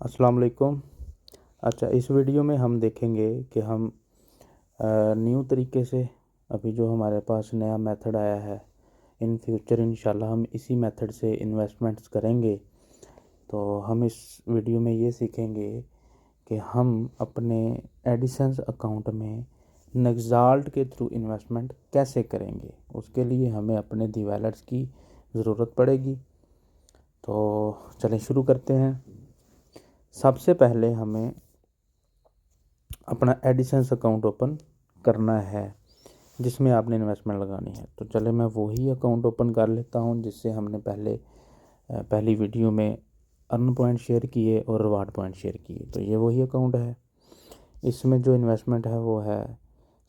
अस्सलाम वालेकुम। अच्छा, इस वीडियो में हम देखेंगे कि हम न्यू तरीके से अभी जो हमारे पास नया मेथड आया है, इन फ्यूचर इंशाल्लाह हम इसी मेथड से इन्वेस्टमेंट्स करेंगे। तो हम इस वीडियो में ये सीखेंगे कि हम अपने एडिसन्स अकाउंट में नक्साल्ट के थ्रू इन्वेस्टमेंट कैसे करेंगे। उसके लिए हमें अपने दी वैलेट्स की ज़रूरत पड़ेगी। तो चलें शुरू करते हैं। सबसे पहले हमें अपना एडिसन्स अकाउंट ओपन करना है जिसमें आपने इन्वेस्टमेंट लगानी है। तो चले मैं वही अकाउंट ओपन कर लेता हूं जिससे हमने पहली वीडियो में अर्न पॉइंट शेयर किए और रिवार्ड पॉइंट शेयर किए। तो ये वही अकाउंट है। इसमें जो इन्वेस्टमेंट है वो है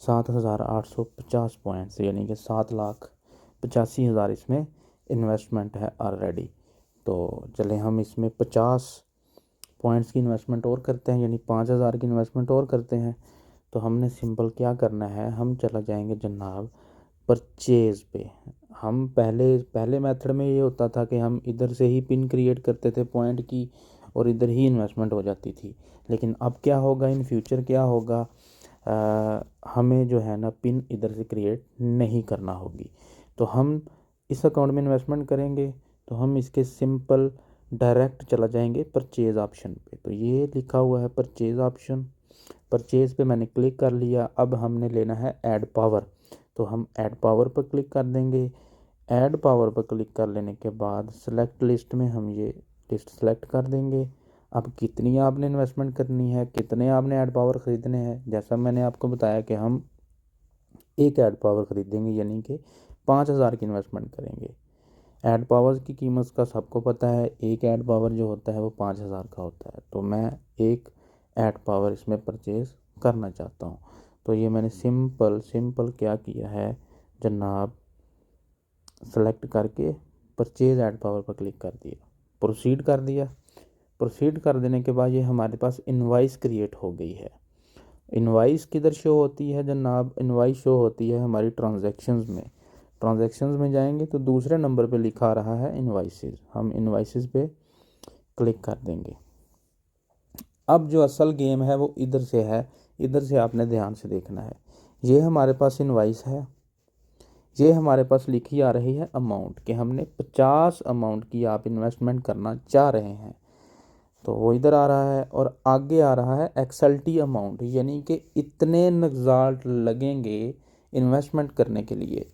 7,850 पॉइंट्स, यानी कि 7,85,000 इसमें इन्वेस्टमेंट है ऑलरेडी। तो चले हम इसमें 50 पॉइंट्स की इन्वेस्टमेंट और करते हैं, यानी 5,000 की इन्वेस्टमेंट और करते हैं। तो हमने सिंपल क्या करना है, हम चला जाएंगे जनाब परचेज़ पे। हम पहले मेथड में ये होता था कि हम इधर से ही पिन क्रिएट करते थे पॉइंट की और इधर ही इन्वेस्टमेंट हो जाती थी। लेकिन अब क्या होगा, इन फ्यूचर क्या होगा, हमें जो है ना पिन इधर से क्रिएट नहीं करना होगी। तो हम इस अकाउंट में इन्वेस्टमेंट करेंगे तो हम इसके सिंपल डायरेक्ट चला जाएंगे परचेज़ ऑप्शन पे। तो ये लिखा हुआ है परचेज़ ऑप्शन, परचेज़ पे मैंने क्लिक कर लिया। अब हमने लेना है ऐड पावर, तो हम ऐड पावर पर क्लिक कर देंगे। ऐड पावर पर क्लिक कर लेने के बाद सेलेक्ट लिस्ट में हम ये लिस्ट सेलेक्ट कर देंगे। अब कितनी आपने इन्वेस्टमेंट करनी है, कितने आपने ऐड पावर ख़रीदने हैं, जैसा मैंने आपको बताया कि हम एक ऐड पावर ख़रीदेंगे, यानी कि 5,000 की इन्वेस्टमेंट करेंगे। ऐड पावर की कीमत का सबको पता है, एक ऐड पावर जो होता है वो 5,000 का होता है। तो मैं एक ऐड पावर इसमें परचेज़ करना चाहता हूँ। तो ये मैंने सिंपल क्या किया है जनाब, सेलेक्ट करके परचेज़ ऐड पावर पर क्लिक कर दिया, प्रोसीड कर दिया। प्रोसीड कर देने के बाद ये हमारे पास इनवाइस क्रिएट हो गई है। इनवाइस किधर शो होती है जनाब, इनवाइस शो होती है हमारी ट्रांजैक्शंस में। ट्रांजैक्शंस में जाएंगे तो दूसरे नंबर पे लिखा रहा है इनवाइसेस, हम इनवाइसेस पे क्लिक कर देंगे। अब जो असल गेम है वो इधर से है, इधर से आपने ध्यान से देखना है। ये हमारे पास इनवाइस है, ये हमारे पास लिखी आ रही है अमाउंट कि हमने 50 अमाउंट की आप इन्वेस्टमेंट करना चाह रहे हैं। तो वो इधर आ रहा है और आगे आ रहा है एक्सल्टी अमाउंट, यानी कि इतने नक्साल्ट लगेंगे इन्वेस्टमेंट करने के लिए।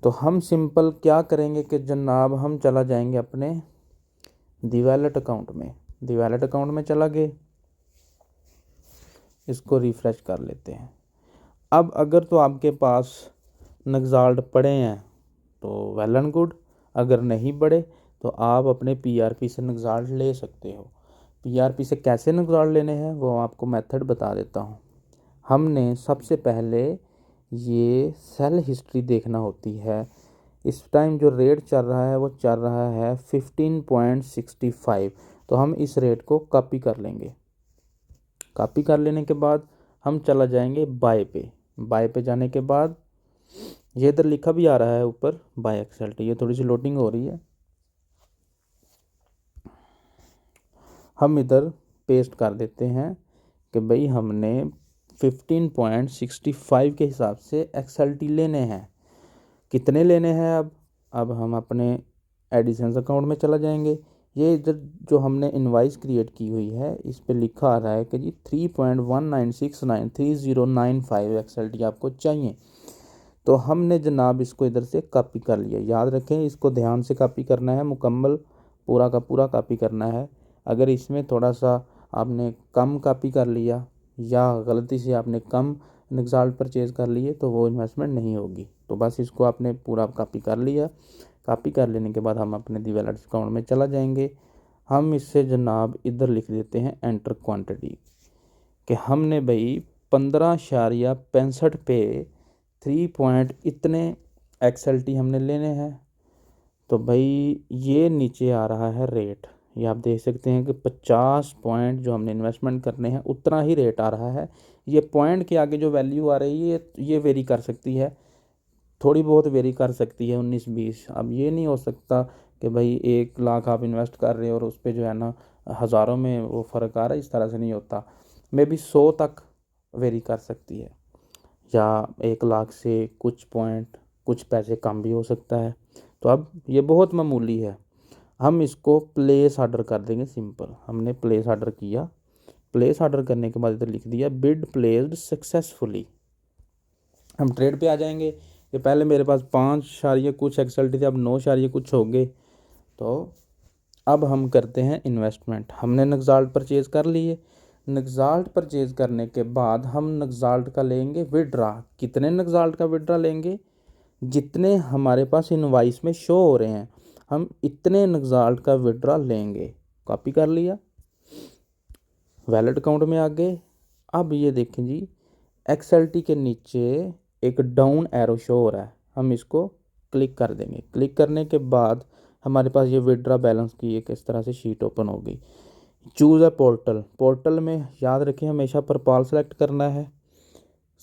तो हम सिंपल क्या करेंगे कि जनाब हम चला जाएंगे अपने दी वैलेट अकाउंट में। दी वैलेट अकाउंट में चला गए, इसको रिफ़्रेश कर लेते हैं। अब अगर तो आपके पास नक्साल्ट पड़े हैं तो वेल एंड गुड, अगर नहीं पड़े तो आप अपने पीआरपी से नक्साल्ट ले सकते हो। पीआरपी से कैसे नक्साल्ट लेने हैं वो आपको मेथड बता देता हूँ। हमने सबसे पहले ये सेल हिस्ट्री देखना होती है। इस टाइम जो रेट चल रहा है वो चल रहा है 15.65। तो हम इस रेट को कॉपी कर लेंगे। कॉपी कर लेने के बाद हम चला जाएंगे बाय पे। बाय पे जाने के बाद ये इधर लिखा भी आ रहा है ऊपर बाय एक्सेल्ट, ये थोड़ी सी लोडिंग हो रही है। हम इधर पेस्ट कर देते हैं कि भाई हमने 15.65 के हिसाब से एक्सएलटी लेने हैं। कितने लेने हैं अब हम अपने एडिशंस अकाउंट में चला जाएंगे। ये इधर जो हमने इनवाइस क्रिएट की हुई है इस पे लिखा आ रहा है कि जी 3.19693095 एक्सएलटी आपको चाहिए। तो हमने जनाब इसको इधर से कॉपी कर लिया। याद रखें इसको ध्यान से कॉपी करना है, मुकम्मल पूरा का पूरा कॉपी करना है। अगर इसमें थोड़ा सा आपने कम कॉपी कर लिया या गलती से आपने कम नक्साल्ट परचेज़ कर लिए तो वो इन्वेस्टमेंट नहीं होगी। तो बस इसको आपने पूरा कॉपी कर लिया। कॉपी कर लेने के बाद हम अपने दी वैलेट अकाउंट में चला जाएंगे। हम इससे जनाब इधर लिख देते हैं एंटर क्वांटिटी कि हमने भाई 15.65 पे 3 पॉइंट इतने एक्सएलटी हमने लेने हैं। तो भाई ये नीचे आ रहा है रेट, ये आप देख सकते हैं कि 50 पॉइंट जो हमने इन्वेस्टमेंट करने हैं उतना ही रेट आ रहा है। ये पॉइंट के आगे जो वैल्यू आ रही है ये वेरी कर सकती है, थोड़ी बहुत वेरी कर सकती है 19-20। अब ये नहीं हो सकता कि भाई 1 लाख आप इन्वेस्ट कर रहे हो और उस पर जो है ना हज़ारों में वो फ़र्क आ रहा है, इस तरह से नहीं होता। मे बी 100 तक वेरी कर सकती है, या 1 लाख से कुछ पैसे कम भी हो सकता है। तो अब ये बहुत मामूली है, हम इसको प्लेस ऑर्डर कर देंगे। सिंपल, हमने प्लेस ऑर्डर किया, प्लेस ऑर्डर करने के बाद इधर लिख दिया बिड प्लेस्ड सक्सेसफुली। हम ट्रेड पे आ जाएंगे। ये पहले मेरे पास 5 कुछ XLT थे, अब 9 कुछ हो गए। तो अब हम करते हैं इन्वेस्टमेंट। हमने नक्साल्ट परचेज़ कर लिए। नक्साल्ट परचेज़ करने के बाद हम नक्साल्ट का लेंगे विड्रा। कितने नक्साल्ट का विड्रा लेंगे? जितने हमारे पास इनवाइस में शो हो रहे हैं, हम इतने नक्साल्ट का विड्रा लेंगे। कॉपी कर लिया, वैलेट अकाउंट में आ गए। अब ये देखें जी, XLT के नीचे एक डाउन एरो शो हो रहा है, हम इसको क्लिक कर देंगे। क्लिक करने के बाद हमारे पास ये विड्रा बैलेंस की एक इस तरह से शीट ओपन हो गई। Choose a portal. पोर्टल में याद रखें हमेशा परपाल सेलेक्ट करना है।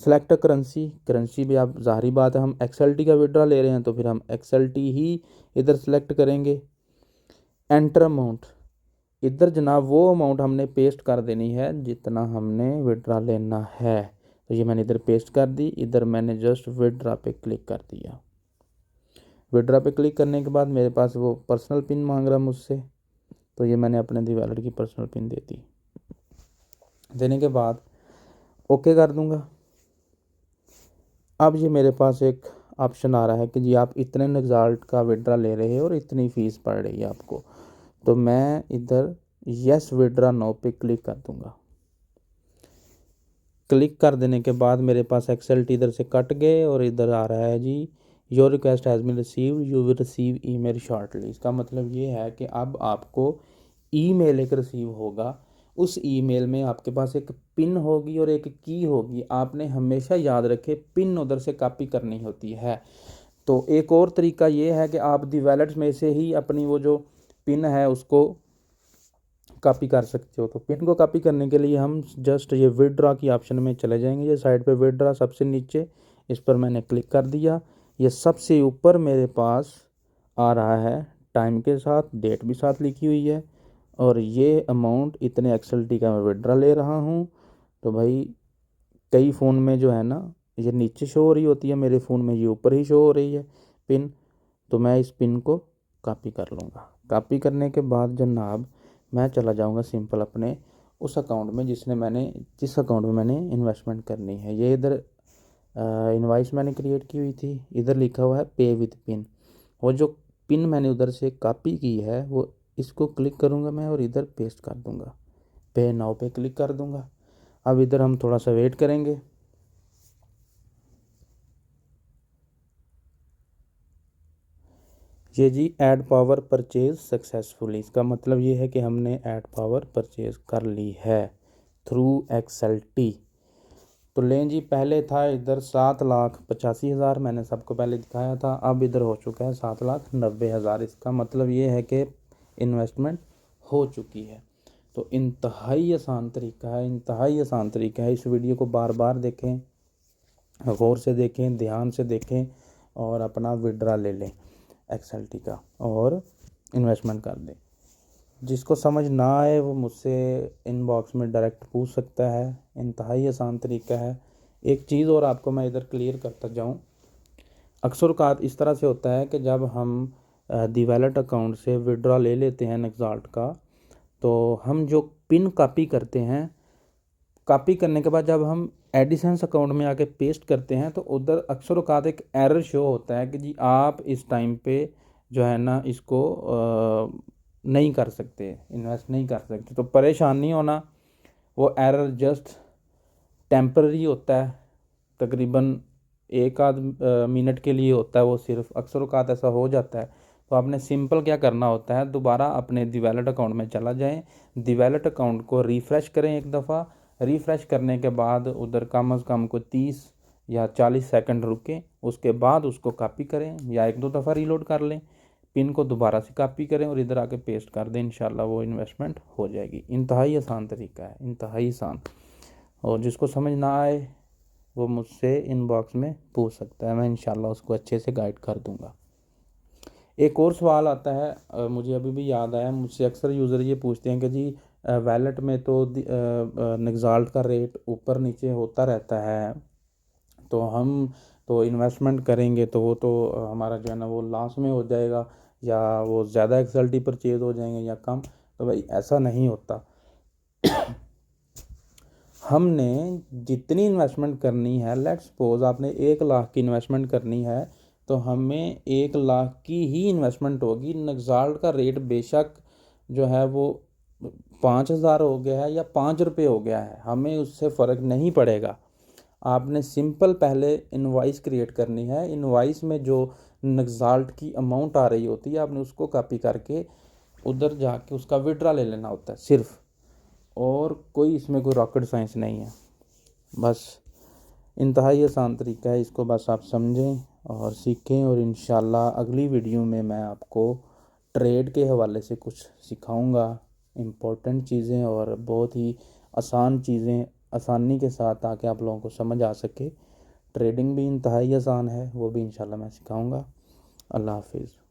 Select currency. करेंसी भी आप ज़ाहिरी बात है, हम XLT का विड्रा ले रहे हैं तो फिर हम XLT ही इधर सेलेक्ट करेंगे। एंटर अमाउंट, इधर जनाब वो अमाउंट हमने पेस्ट कर देनी है जितना हमने विड्रा लेना है। तो ये मैंने इधर पेस्ट कर दी। इधर मैंने जस्ट विड्रा पे क्लिक कर दिया। विड्रा पे क्लिक करने के बाद मेरे पास वो पर्सनल पिन मांग रहा मुझसे, तो ये मैंने अपने दी वैलेट की पर्सनल पिन दे दी। देने के बाद ओके कर दूंगा। अब ये मेरे पास एक ऑप्शन आ रहा है कि जी आप इतने नक्साल्ट का विड्रा ले रहे हो और इतनी फ़ीस पड़ रही है आपको। तो मैं इधर यस विड्रा नाउ पे क्लिक कर दूंगा। क्लिक कर देने के बाद मेरे पास XLT इधर से कट गए और इधर आ रहा है जी your request has been received, you will receive email shortly. इसका मतलब ये है कि अब आपको ईमेल एक रिसीव होगा। उस ईमेल में आपके पास एक पिन होगी और एक की होगी। आपने हमेशा याद रखे पिन उधर से कॉपी करनी होती है। तो एक और तरीका ये है कि आप दी वैलेट्स में से ही अपनी वो जो पिन है उसको कॉपी कर सकते हो। तो पिन को कॉपी करने के लिए हम जस्ट ये विड्रा की ऑप्शन में चले जाएंगे। ये साइड पे विड्रा सबसे नीचे, इस पर मैंने क्लिक कर दिया। ये सबसे ऊपर मेरे पास आ रहा है, टाइम के साथ डेट भी साथ लिखी हुई है, और ये अमाउंट इतने XLT का मैं विड्रा ले रहा हूँ। तो भाई कई फ़ोन में जो है ना ये नीचे शो हो रही होती है, मेरे फ़ोन में ये ऊपर ही शो हो रही है पिन। तो मैं इस पिन को कॉपी कर लूँगा। कॉपी करने के बाद जनाब मैं चला जाऊँगा सिंपल अपने उस अकाउंट में जिस अकाउंट में मैंने इन्वेस्टमेंट करनी है। ये इधर इनवाइस मैंने क्रिएट की हुई थी, इधर लिखा हुआ है पे विद पिन। वो जो पिन मैंने उधर से कॉपी की है वो इसको क्लिक करूँगा मैं और इधर पेस्ट कर दूँगा। पे नाउ पे क्लिक कर दूँगा। अब इधर हम थोड़ा सा वेट करेंगे। ये जी ऐड पावर परचेज सक्सेसफुली, इसका मतलब ये है कि हमने ऐड पावर परचेज कर ली है थ्रू XLT। तो लें जी, पहले था इधर 7,85,000 मैंने सबको पहले दिखाया था, अब इधर हो चुका है 7,90,000। इसका मतलब ये है कि इन्वेस्टमेंट हो चुकी है। तो इंतहाई आसान तरीका है, इंतहाई आसान तरीका है। इस वीडियो को बार बार देखें, गौर से देखें, ध्यान से देखें और अपना विड्रा ले लें XLT का और इन्वेस्टमेंट कर दें। जिसको समझ ना आए वो मुझसे इनबॉक्स में डायरेक्ट पूछ सकता है। इंतहाई आसान तरीका है। एक चीज़ और आपको मैं इधर क्लियर करता जाऊं, अक्सर औक़ात इस तरह से होता है कि जब हम दी वैलेट अकाउंट से विड्रॉ ले लेते हैं नक्साल्ट का, तो हम जो पिन कॉपी करते हैं, कॉपी करने के बाद जब हम एडिसंस अकाउंट में आके पेस्ट करते हैं तो उधर अक्सर औक़ात एक एरर शो होता है कि जी आप इस टाइम पे जो है ना इसको नहीं कर सकते, इन्वेस्ट नहीं कर सकते। तो परेशान नहीं होना, वो एरर जस्ट टेम्पररी होता है, तकरीबन 1 आध मिनट के लिए होता है वो सिर्फ। अक्सर औक़ात ऐसा हो जाता है। तो आपने सिंपल क्या करना होता है, दोबारा अपने दी वैलेट अकाउंट में चला जाएं, दी वैलेट अकाउंट को रिफ़्रेश करें एक दफ़ा। रिफ़्रेश करने के बाद उधर कम अज़ कम को 30 या 40 सेकंड रुकें, उसके बाद उसको कॉपी करें या 1-2 दफ़ा रीलोड कर लें, पिन को दोबारा से कॉपी करें और इधर आके पेस्ट कर दें। इंशाल्लाह वो इन्वेस्टमेंट हो जाएगी। इंतहाई आसान तरीका है, इंतहाई आसान। और जिसको समझ ना आए वो मुझसे इनबॉक्स में पूछ सकता है, मैं इंशाल्लाह उसको अच्छे से गाइड कर दूंगा। एक और सवाल आता है, मुझे अभी भी याद आया, मुझसे अक्सर यूज़र ये पूछते हैं कि जी वैलेट में तो निगजाल्ट का रेट ऊपर नीचे होता रहता है, तो हम तो इन्वेस्टमेंट करेंगे तो वो तो हमारा जो है ना वो लॉस में हो जाएगा, या वो ज़्यादा एक्सएलटी परचेज हो जाएंगे या कम। तो भाई ऐसा नहीं होता। हमने जितनी इन्वेस्टमेंट करनी है, लेट्स सपोज आपने 1 लाख की इन्वेस्टमेंट करनी है, तो हमें 1 लाख की ही इन्वेस्टमेंट होगी। नग्जाल्ट का रेट बेशक जो है वो 5,000 हो गया है या 5 रुपये हो गया है, हमें उससे फ़र्क नहीं पड़ेगा। आपने सिंपल पहले इनवाइस क्रिएट करनी है। इनवाइस में जो नग्जाल्ट की अमाउंट आ रही होती है, आपने उसको कॉपी करके उधर जाके उसका विड्रा ले लेना होता है सिर्फ। और कोई इसमें कोई रॉकेट साइंस नहीं है, बस इंतहाई आसान तरीका है। इसको बस आप समझें और सीखें, और इंशाल्लाह अगली वीडियो में मैं आपको ट्रेड के हवाले से कुछ सिखाऊंगा, इम्पोर्टेंट चीज़ें और बहुत ही आसान चीज़ें आसानी के साथ, ताकि आप लोगों को समझ आ सके। ट्रेडिंग भी इंतहाई आसान है, वो भी इंशाल्लाह मैं सिखाऊंगा। अल्लाह हाफिज़।